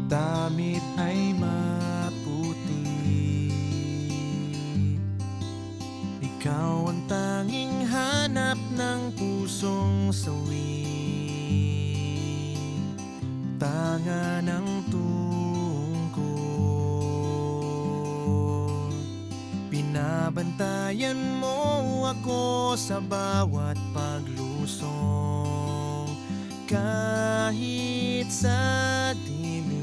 Damit ay maputi, ikaw ang tanging hanap ng pusong sawi. Tanga ng tungkol, binabantayan mo ako sa bawat paglusong. Kahit sa dilim,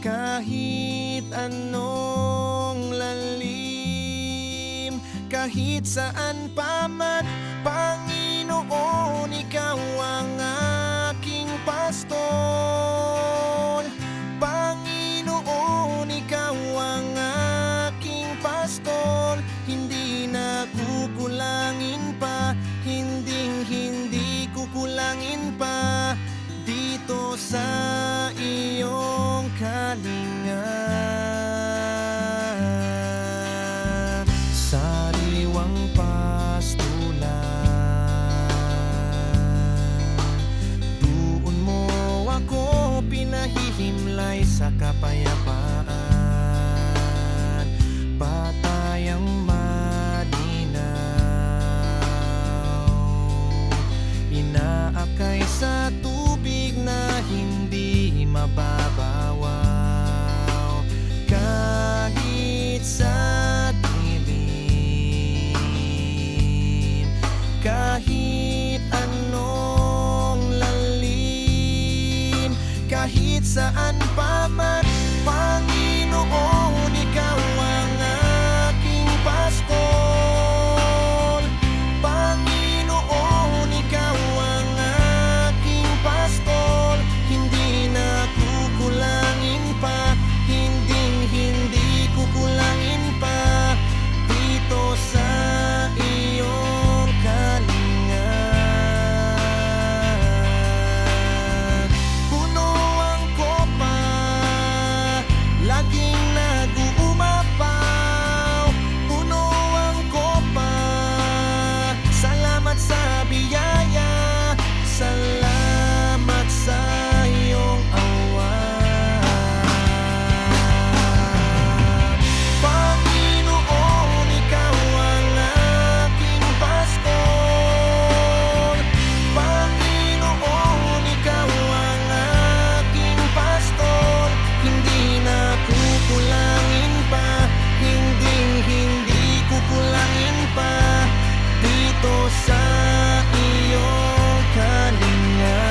kahit anong lalim, kahit saan pa man, Panginoon, ikaw ang aking pastol. Panginoon, ikaw ang aking pastol. Hindi na kukulangin pa, hindi kukulangin pa dito sa iyong kalinga. Sariwang pastulan, doon mo ako pinahihimlay sa kapayapaan. Patayang inaakay sa tubig na hindi mababawaw. Kahit sa dilim, kahit anong lalim, kahit saan pa man, Panginoon, ikaw ang aking pastol. Panginoon, ikaw ang aking pastol. Hindi na kukulangin pa, hindi kukulangin pa dito sa iyong kalinga. Puno ang kopa, laging nag-uumapaw. Puno ang kopa, salamat sa biyaya, salamat sa iyong awa. Panginoon, ikaw ang aking pastol. Panginoon, ikaw ang aking pastol. Hindi na kukulangin pa, hindi kukulangin pa dito sa iyong kalinga.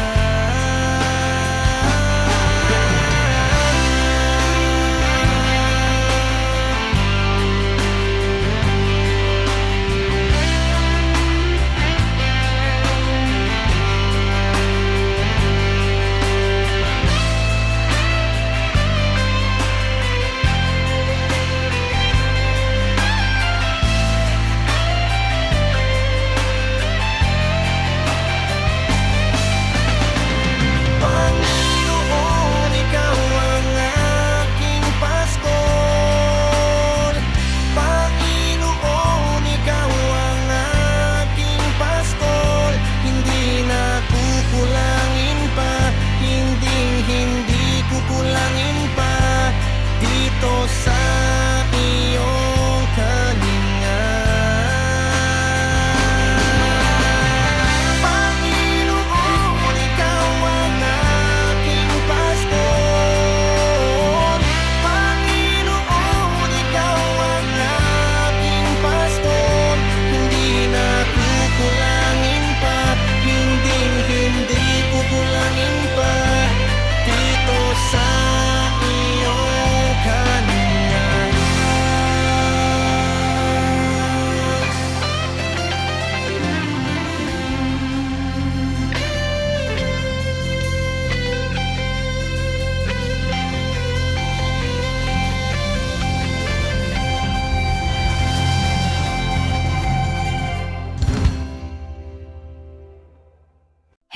Panginoon, ikaw ang aking pastol. Panginoon, ikaw ang aking pastol. Hindi na kukulangin pa, hindi kukulangin pa dito sa iyong kalinga. Panginoon, ikaw ang aking pastol. Panginoon, ikaw ang aking pastol. Hindi na kukulangin pa, hindi kukulangin pa dito sa iyong kalinga.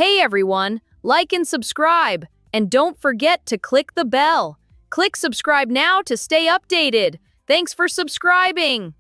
Hey everyone, like and subscribe, and don't forget to click the bell. Click subscribe now to stay updated. Thanks for subscribing.